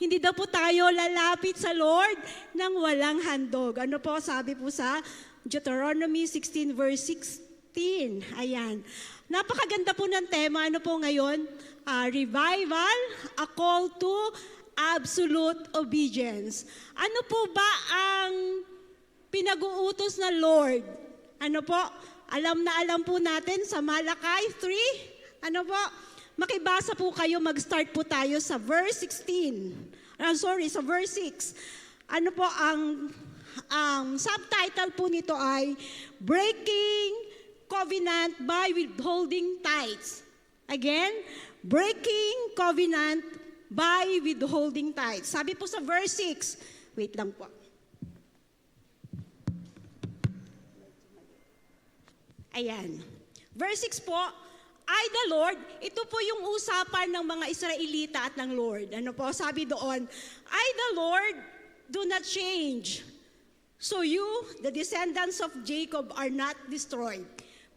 Hindi daw po tayo lalapit sa Lord nang walang handog. Ano po sabi po sa Deuteronomy 16 verse 16. Ayan. Napakaganda po ng tema. Ano po ngayon? Revival, a call to absolute obedience. Ano po ba ang pinag-uutos na Lord? Ano po? Alam na alam po natin sa Malakay 3. Ano po? Makibasa po kayo, mag-start po tayo sa verse 16. Sa verse 6. Ano po ang subtitle po nito ay Breaking Covenant by Withholding Tithes. Again, Breaking Covenant by Withholding Tithes. Sabi po sa verse 6, wait lang po. Ayan. Verse 6 po, I the Lord, ito po yung usapan ng mga Israelita at ng Lord. Ano po, sabi doon, I the Lord do not change. So you, the descendants of Jacob, are not destroyed.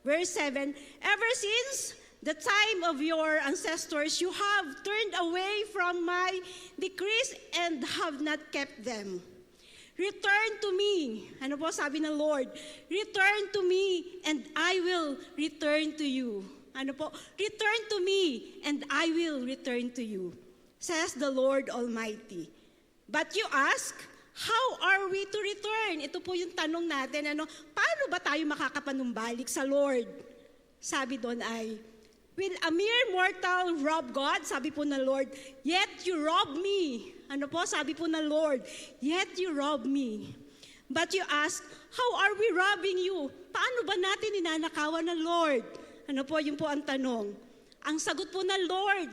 Verse 7, ever since the time of your ancestors, you have turned away from my decrees and have not kept them. Return to me. Ano po sabi ng Lord? Return to me and I will return to you. Ano po? Return to me and I will return to you, says the Lord Almighty. But you ask, how are we to return? Ito po yung tanong natin. Paano ba tayo makakapanumbalik sa Lord? Sabi doon ay, will a mere mortal rob God? Sabi po ng Lord, yet you rob me. Ano po? Sabi po ng Lord, yet you rob me. But you ask, how are we robbing you? Paano ba natin ninanakawan ng Lord? Ano po? Yun po ang tanong. Ang sagot po ng Lord,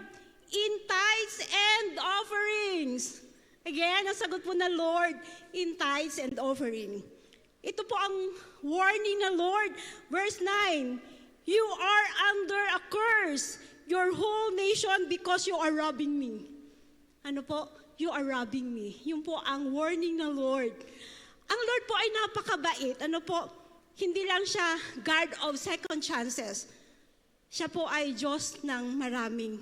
in tithes and offerings. Again, ang sagot po ng Lord, in tithes and offering. Ito po ang warning ng Lord. Verse 9, you are under a curse, your whole nation, because you are robbing me. Ano po? You are robbing me. Yun po ang warning ng Lord. Ang Lord po ay napakabait. Ano po? Hindi lang siya God of second chances. Siya po ay Diyos ng maraming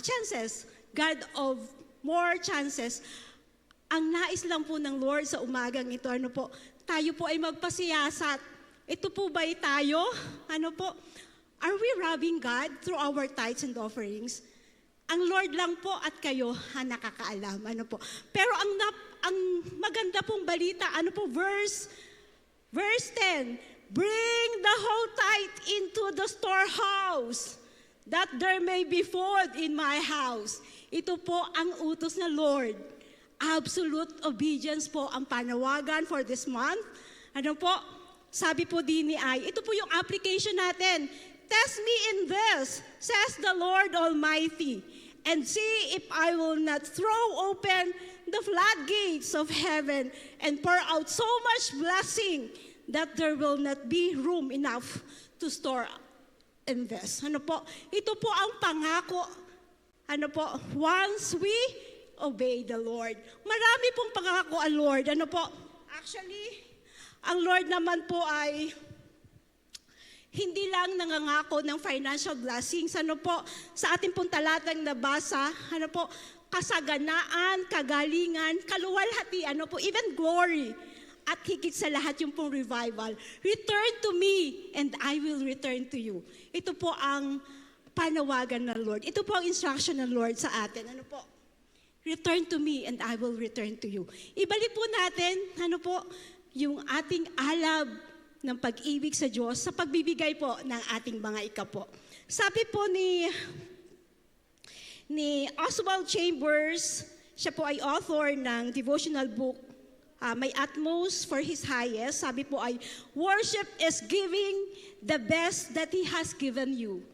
chances. God of more chances. Ang nais lang po ng Lord sa umagang ito, ano po? Tayo po ay magpasiyasat. Ito po ba'y tayo? Ano po? Are we robbing God through our tithes and offerings? Ang Lord lang po at kayo ang nakakaalam. Ano po? Pero ang maganda pong balita, ano po? Verse 10, bring the whole tithe into the storehouse, that there may be food in my house. Ito po ang utos ng Lord. Absolute obedience po ang panawagan for this month. Ano po? Sabi po din ni ito po yung application natin. Test me in this, says the Lord Almighty, and see if I will not throw open the floodgates of heaven and pour out so much blessing that there will not be room enough to store in this. Ano po? Ito po ang pangako. Ano po? Once we obey the Lord. Marami pong pangako ang Lord. Ano po? Actually, ang Lord naman po ay hindi lang nangangako ng financial blessings. Ano po? Sa ating pong talatang nabasa, ano po? Kasaganaan, kagalingan, kaluwalhati, ano po? Even glory. At higit sa lahat yung pong revival. Return to me and I will return to you. Ito po ang panawagan ng Lord. Ito po ang instruction ng Lord sa atin. Ano po? Return to me and I will return to you. Ibalik po natin, ano po, yung ating alab ng pag-ibig sa Diyos sa pagbibigay po ng ating mga ikapo. Sabi po ni Oswald Chambers, siya po ay author ng devotional book, My Utmost for His Highest. Sabi po ay, worship is giving the best that He has given you.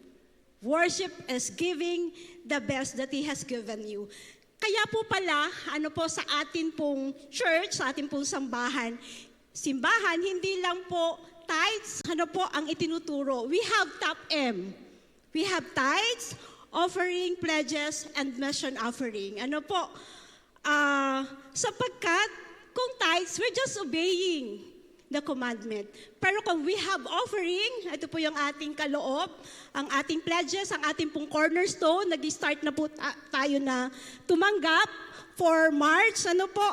Worship is giving the best that He has given you. Kaya po pala, ano po sa atin pong church, sa atin pong simbahan, hindi lang po tithes, ano po ang itinuturo. We have top M. We have tithes, offering, pledges, and mission offering. Ano po? Sapagkat, kung tithes, we're just obeying. the commandment. Pero kung we have offering, ito po yung ating kaloob, ang ating pledges, ang ating pong cornerstone, nag-start na po tayo na tumanggap for March, ano po,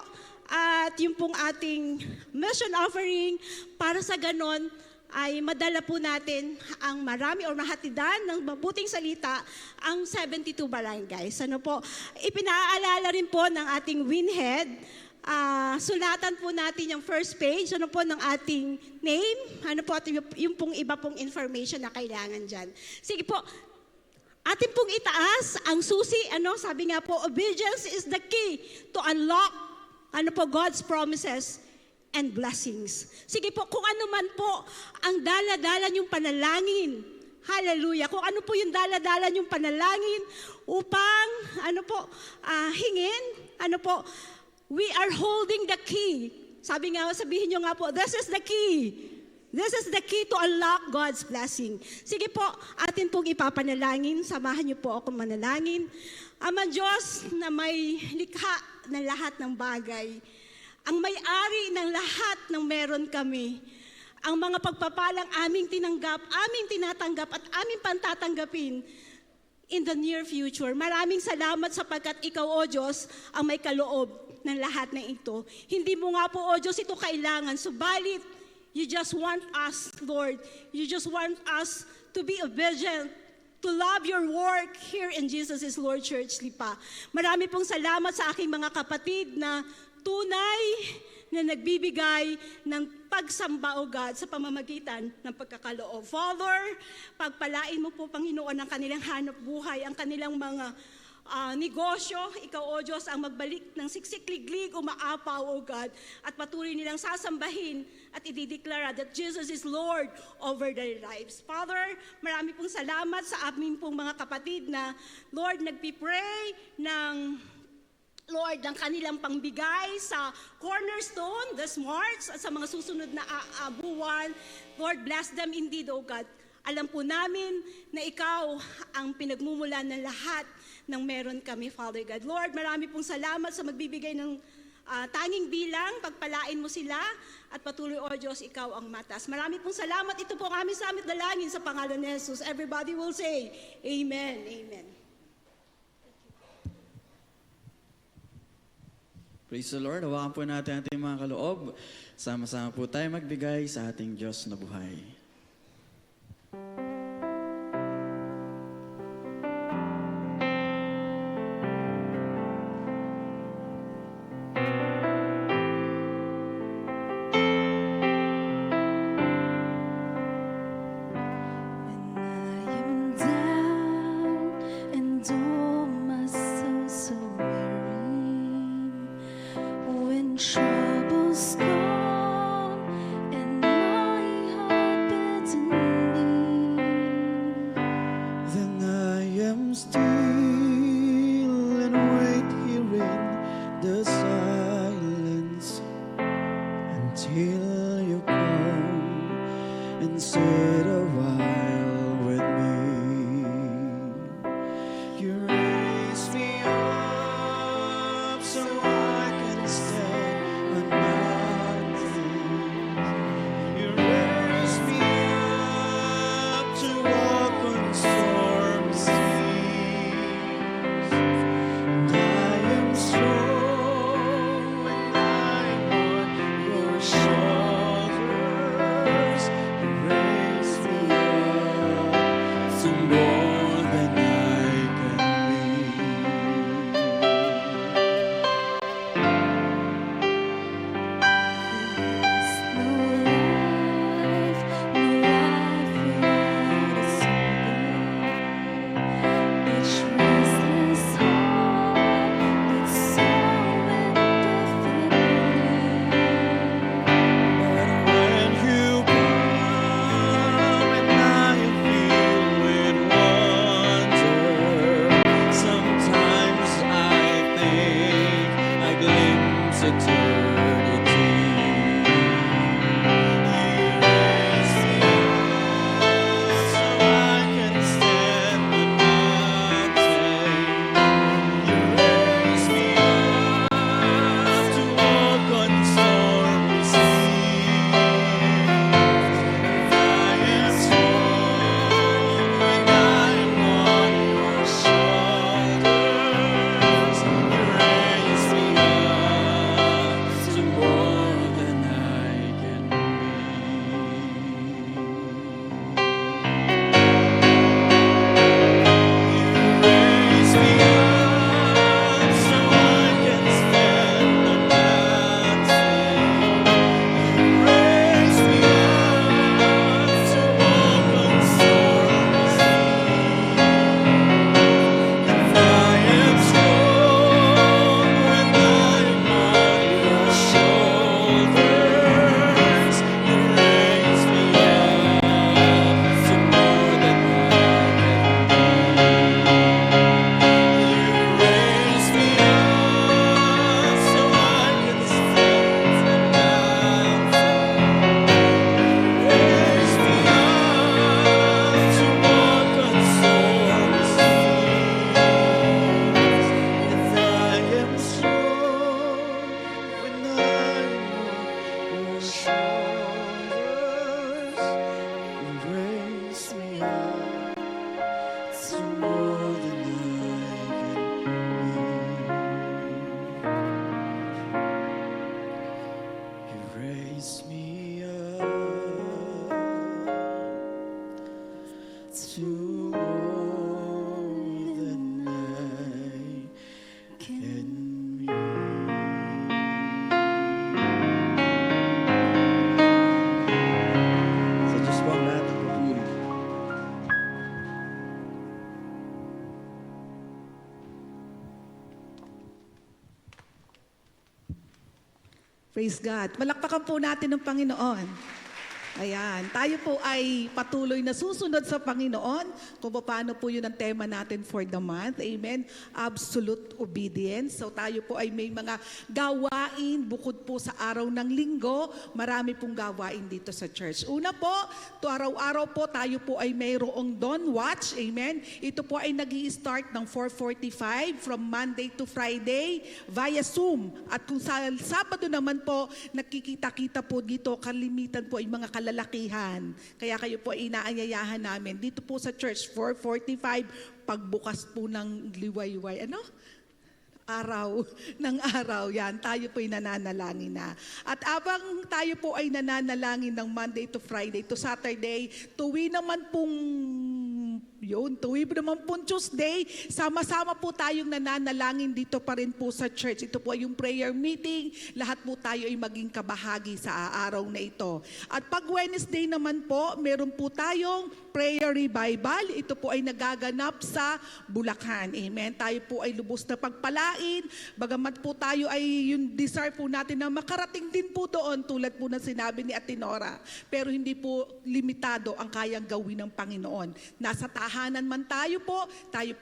at yung pong ating mission offering, para sa ganon, ay madala po natin ang marami o mahatidan ng mabuting salita ang 72 barangays. Ano po, ipinaalala rin po ng ating winhead. Sulatan po natin yung first page, ano po, ng ating name, ano po, at yung pong iba pong information na kailangan dyan. Sige po, atin pong itaas ang susi, ano, sabi nga po, obedience is the key to unlock, ano po, God's promises and blessings. Sige po, kung ano man po ang dala-dala niyong panalangin, hallelujah, kung ano po yung dala-dala niyong panalangin upang, ano po, hingin, ano po, we are holding the key. Sabi nga, sabihin nyo nga po, this is the key. This is the key to unlock God's blessing. Sige po, atin pong ipapanalangin. Samahan niyo po ako manalangin. Ama Diyos na may likha ng lahat ng bagay, ang may-ari ng lahat ng meron kami, ang mga pagpapalang aming tinanggap, aming tinatanggap at aming pantatanggapin in the near future. Maraming salamat sapagkat ikaw, O Diyos, ang may kaloob ng lahat ng ito. Hindi mo nga po, O Diyos, ito kailangan. Subalit, you just want us, Lord. You just want us to be obedient, to love your work here in Jesus is Lord Church Lipa. Marami pong salamat sa aking mga kapatid na tunay na nagbibigay ng pagsamba, O God, sa pamamagitan ng pagkakaloob. Father, pagpalain mo po, Panginoon, ang kanilang hanap buhay, ang kanilang mga negosyo. Ikaw, O Diyos, ang magbalik ng siksik-liglig, umaapaw, O God, at patuloy nilang sasambahin at idideklara that Jesus is Lord over their lives. Father, marami pong salamat sa aming pong mga kapatid na, Lord, nagpipray ng Lord, ang kanilang pangbigay sa cornerstone this March at sa mga susunod na buwan. Lord, bless them indeed, O God. Alam po namin na ikaw ang pinagmumulan ng lahat ng meron kami, Father God. Lord, marami pong salamat sa magbibigay ng tanging bilang. Pagpalain mo sila at patuloy, O Diyos, ikaw ang matas. Marami pong salamat. Ito po ang aming samit dalangin sa pangalan ni Jesus. Everybody will say, Amen, Amen. Praise the Lord. Hawakan po natin ating mga kaloob. Sama-sama po tayo magbigay sa ating Diyos na buhay. Troubles come and my heart bends in can. Sa Diyos po ang lahat ng papuri. Praise God. Malakpakan po natin ng Panginoon. Ayan, tayo po ay patuloy na susunod sa Panginoon kung paano po yun ang tema natin for the month. Amen. Absolute obedience. So tayo po ay may mga gawain bukod po sa araw ng linggo. Marami pong gawain dito sa church. Una po, to araw-araw po tayo po ay mayroong Dawn Watch. Amen. Ito po ay nag-i-start ng 4:45 from Monday to Friday via Zoom. At kung sa Sabado naman po, nakikita-kita po dito, kalimitan po ay mga kalalakihan. Kaya kayo po inaanyayahan namin dito po sa church 4:45 pagbukas po ng liwayway. Araw ng araw yan, tayo po ay nananalangin na. At abang tayo po ay nananalangin ng Monday to Friday to Saturday, tuwi naman pong Tuesday, sama-sama po tayong nananalangin dito pa rin po sa church. Ito po ay yung prayer meeting, lahat po tayo ay maging kabahagi sa araw na ito. At pag Wednesday naman po, meron po tayong prayer revival. Ito po ay nagaganap sa Bulacan. Amen. Tayo po ay lubos na pagpalain. Bagamat po tayo ay yung desire po natin na makarating din po doon tulad po ng sinabi ni Ate Nora. Pero hindi po limitado ang kayang gawin ng Panginoon. Nasa tahanan man tayo po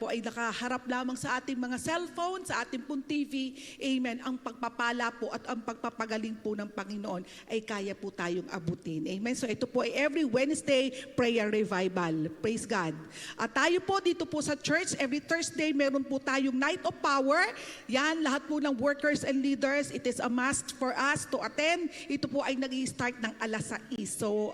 ay nakaharap lamang sa ating mga cellphone, sa ating pong TV. Amen. Ang pagpapala po at ang pagpapagaling po ng Panginoon ay kaya po tayong abutin. Amen. So ito po ay every Wednesday prayer revival. Praise God. At tayo po dito po sa church, every Thursday meron po tayong Night of Power. Yan, lahat po ng workers and leaders, it is a must for us to attend. Ito po ay nag-i-start ng alas 6. So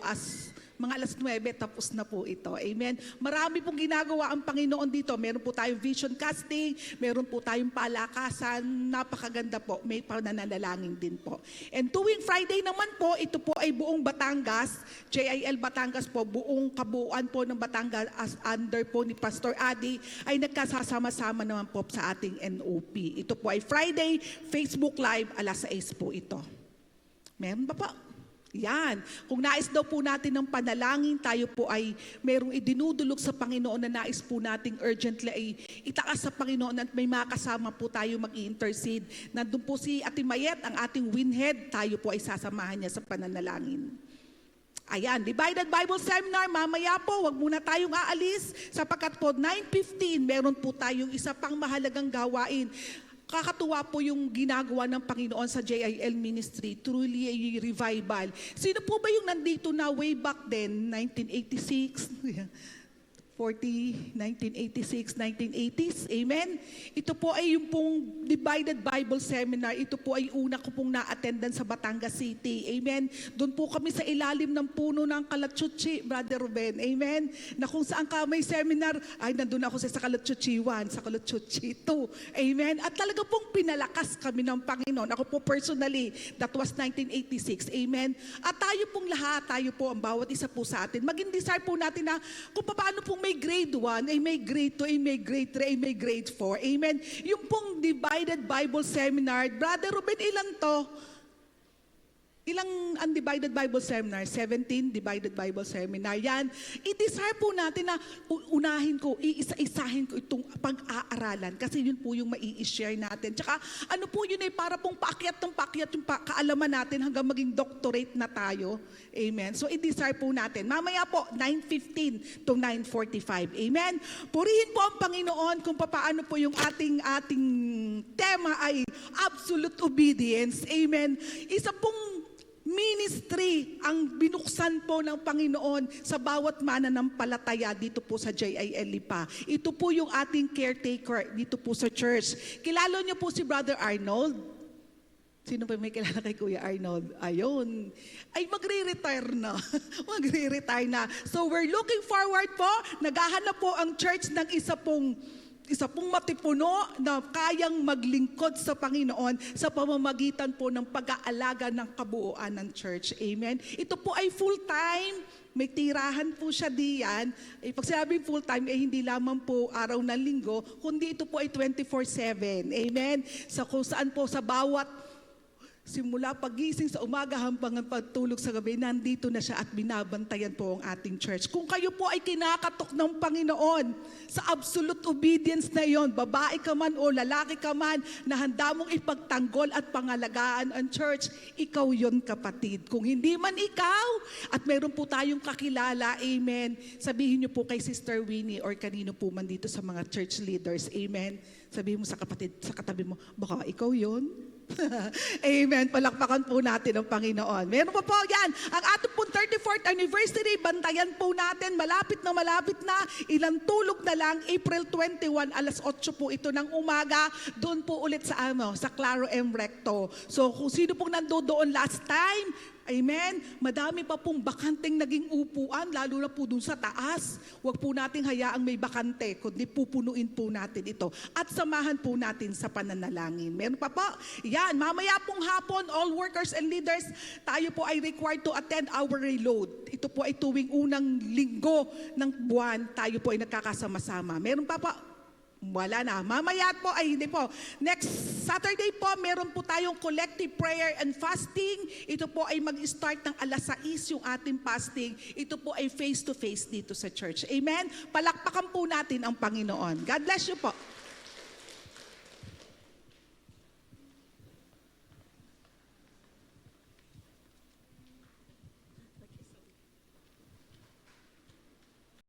mga alas 9, tapos na po ito. Amen. Marami pong ginagawa ang Panginoon dito. Meron po tayong vision casting, meron po tayong palakasan, napakaganda po. May pananalangin din po. And tuwing Friday naman po, ito po ay buong Batangas, JIL Batangas po, buong kabuuan po ng Batangas as under po ni Pastor Adi, ay nagkasasama-sama naman po sa ating NOP. Ito po ay Friday, Facebook Live, alas 6 po ito. Meron ba po? Yan. Kung nais daw po natin ng panalangin, tayo po ay merong idinudulog sa Panginoon na nais po nating urgently ay itaas sa Panginoon at may makasama po tayo mag-i-intercede. Nandun po si Ate Mayet, ang ating winhead, tayo po ay sasamahan niya sa pananalangin. Ayan, Divided Bible Seminar, mamaya po, wag muna tayong aalis sapagkat po 9:15, meron po tayong isa pang mahalagang gawain. Kakatuwa po yung ginagawa ng Panginoon sa JIL Ministry, truly a revival. Sino po ba yung nandito na way back then, 1986? 1986, 1980s. Amen? Ito po ay yung pong Divided Bible Seminar. Ito po ay una ko pong na-attendan sa Batangas City. Amen? Doon po kami sa ilalim ng puno ng Kalatsuchi, Brother Ruben. Amen? Na kung saan ka may seminar, ay nandun ako sa Kalatsuchi 1, sa Kalatsuchi 2. Amen? At talaga pong pinalakas kami ng Panginoon. Ako po personally, that was 1986. Amen? At tayo pong lahat, tayo po, ang bawat isa po sa atin, maging desire po natin na kung paano pong may grade 1, ay may grade 2, ay may grade 3, ay may grade 4. Amen? Yung pong Divided Bible Seminar, Brother Ruben, ilan to? Ilang undivided Bible Seminar? 17 Divided Bible Seminar. Yan. I-desire po natin na unahin ko, iisa-isahin ko itong pag-aaralan kasi yun po yung mai-share natin. Tsaka ano po yun para pong paakyat ng paakyat yung kaalaman natin hanggang maging doctorate na tayo. Amen. So i-desire po natin. Mamaya po, 9:15 to 9:45. Amen. Purihin po ang Panginoon kung paano po yung ating tema ay absolute obedience. Amen. Isa pong ministry ang binuksan po ng Panginoon sa bawat mananampalataya dito po sa JIL Lipa. Ito po yung ating caretaker dito po sa church. Kilala niyo po si Brother Arnold? Sino pa may kilala kay Kuya Arnold? Ayun. Ay magre-retire na. magre-retire na. So we're looking forward po. Naghahanap po ang church ng isa pong isa pong matipuno na kayang maglingkod sa Panginoon sa pamamagitan po ng pag-aalaga ng kabuuan ng church. Amen? Ito po ay full-time. May tirahan po siya diyan. Pag sinabing full-time, hindi lamang po araw ng linggo, kundi ito po ay 24/7. Amen? Sa kung saan po sa bawat simula pagising sa umaga hanggang pagtulog sa gabi, nandito na siya at binabantayan po ang ating church. Kung kayo po ay kinakatok ng Panginoon sa absolute obedience na yon, babae ka man o lalaki ka man, na handa mong ipagtanggol at pangalagaan ang church, ikaw yon, kapatid. Kung hindi man ikaw, at meron po tayong kakilala, amen, sabihin niyo po kay Sister Winnie or kanino po man dito sa mga church leaders, amen. Sabihin mo sa kapatid, sa katabi mo, baka ikaw yon. Amen. Palakpakan po natin ang Panginoon. Meron pa po yan. Ang ating pong 34th anniversary, bantayan po natin. Malapit na. Ilang tulog na lang. April 21, alas 8 po ito ng umaga. Doon po ulit sa Claro M. Recto. So kung sino pong nandoon last time, amen, madami pa pong bakanteng naging upuan, lalo na po dun sa taas. Huwag po nating hayaang may bakante, kundi pupunuin po natin ito. At samahan po natin sa pananalangin. Meron pa po, yan, mamaya pong hapon, all workers and leaders, tayo po ay required to attend our reload. Ito po ay tuwing unang linggo ng buwan, tayo po ay nagkakasama-sama. Meron pa po, wala na. Mamaya po, ay hindi po. Next Saturday po, meron po tayong collective prayer and fasting. Ito po ay mag-start ng alas 6 yung ating fasting. Ito po ay face-to-face dito sa church. Amen? Palakpakan po natin ang Panginoon. God bless you po.